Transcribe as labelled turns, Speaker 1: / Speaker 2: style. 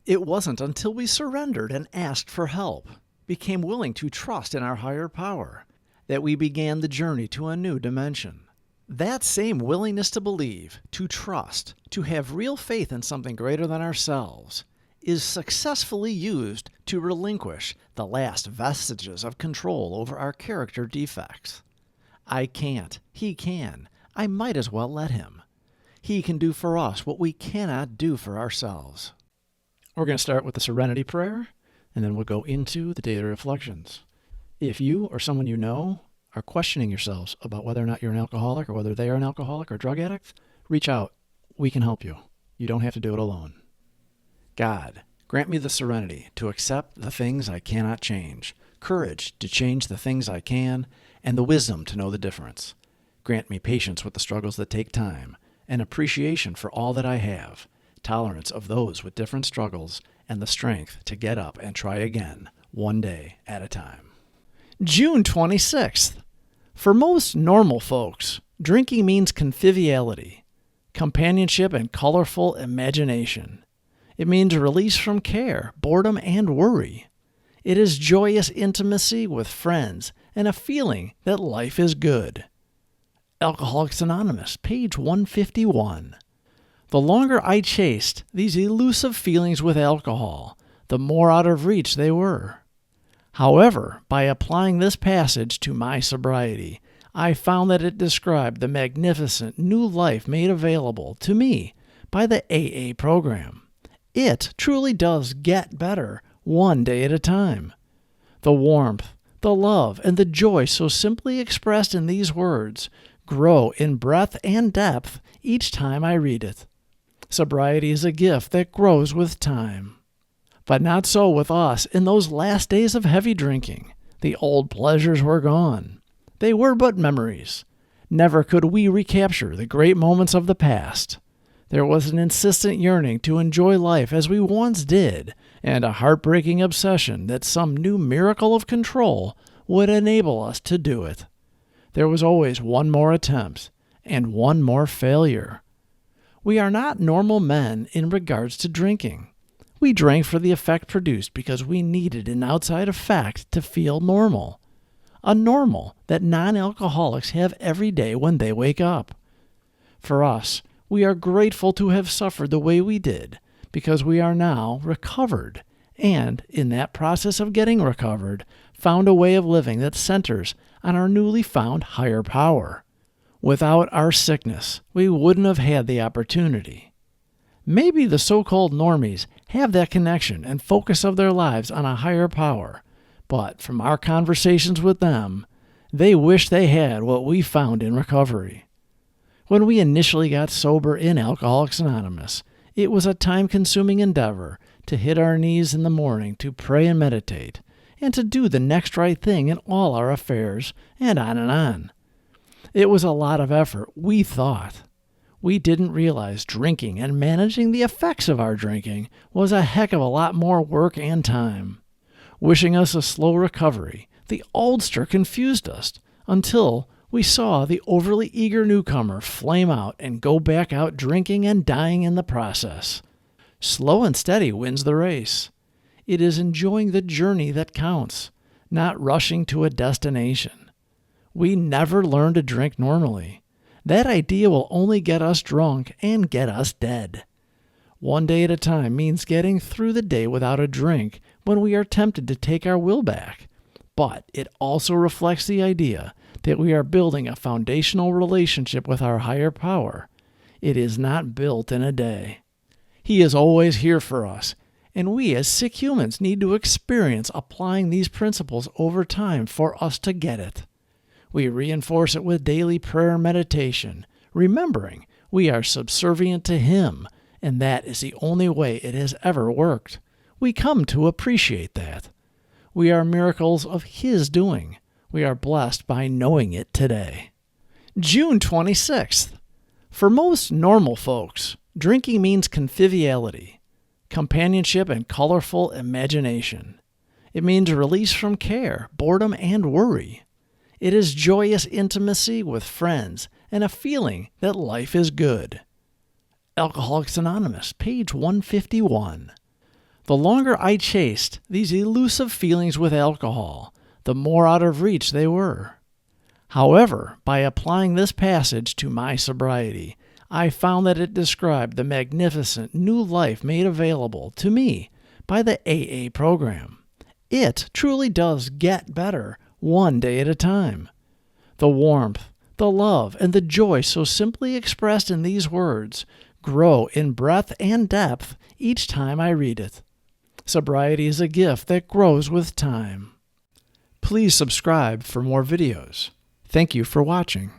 Speaker 1: It wasn't until we surrendered and asked for help, became willing to trust in our higher power, that we began the journey to a new dimension. That same willingness to believe, to trust, to have real faith in something greater than ourselves, is successfully used to relinquish the last vestiges of control over our character defects. I can't. He can. I might as well let him. He can do for us what we cannot do for ourselves. We're going to start with the Serenity Prayer, and then we'll go into the daily reflections. If you or someone you know are questioning yourselves about whether or not you're an alcoholic or whether they are an alcoholic or drug addict, reach out. We can help you. You don't have to do it alone. God, grant me the serenity to accept the things I cannot change, courage to change the things I can, and the wisdom to know the difference. Grant me patience with the struggles that take time, and appreciation for all that I have, tolerance of those with different struggles, and the strength to get up and try again, one day at a time. June 26th. For most normal folks, drinking means conviviality, companionship, and colorful imagination. It means release from care, boredom, and worry. It is joyous intimacy with friends and a feeling that life is good. Alcoholics Anonymous, page 151. The longer I chased these elusive feelings with alcohol, the more out of reach they were. However, by applying this passage to my sobriety, I found that it described the magnificent new life made available to me by the AA program. It truly does get better one day at a time. The warmth, the love, and the joy so simply expressed in these words grow in breadth and depth each time I read it. Sobriety is a gift that grows with time. But not so with us in those last days of heavy drinking. The old pleasures were gone. They were but memories. Never could we recapture the great moments of the past. There was an insistent yearning to enjoy life as we once did, and a heartbreaking obsession that some new miracle of control would enable us to do it. There was always one more attempt, and one more failure. We are not normal men in regards to drinking. We drank for the effect produced because we needed an outside effect to feel normal. A normal that non-alcoholics have every day when they wake up. For us, we are grateful to have suffered the way we did because we are now recovered and, in that process of getting recovered, found a way of living that centers on our newly found higher power. Without our sickness, we wouldn't have had the opportunity. Maybe the so-called normies have that connection and focus of their lives on a higher power, but from our conversations with them, they wish they had what we found in recovery. When we initially got sober in Alcoholics Anonymous, it was a time-consuming endeavor to hit our knees in the morning to pray and meditate, and to do the next right thing in all our affairs, and on and on. It was a lot of effort, we thought. We didn't realize drinking and managing the effects of our drinking was a heck of a lot more work and time. Wishing us a slow recovery, the oldster confused us until we saw the overly eager newcomer flame out and go back out drinking and dying in the process. Slow and steady wins the race. It is enjoying the journey that counts, not rushing to a destination. We never learn to drink normally. That idea will only get us drunk and get us dead. One day at a time means getting through the day without a drink when we are tempted to take our will back. But it also reflects the idea that we are building a foundational relationship with our higher power. It is not built in a day. He is always here for us, and we as sick humans need to experience applying these principles over time for us to get it. We reinforce it with daily prayer and meditation, remembering we are subservient to Him, and that is the only way it has ever worked. We come to appreciate that. We are miracles of His doing. We are blessed by knowing it today. June 26th. For most normal folks, drinking means conviviality, companionship, and colorful imagination. It means release from care, boredom, and worry. It is joyous intimacy with friends and a feeling that life is good. Alcoholics Anonymous, page 151. The longer I chased these elusive feelings with alcohol, the more out of reach they were. However, by applying this passage to my sobriety, I found that it described the magnificent new life made available to me by the AA program. It truly does get better one day at a time. The warmth, the love, and the joy so simply expressed in these words grow in breadth and depth each time I read it. Sobriety is a gift that grows with time. Please subscribe for more videos. Thank you for watching.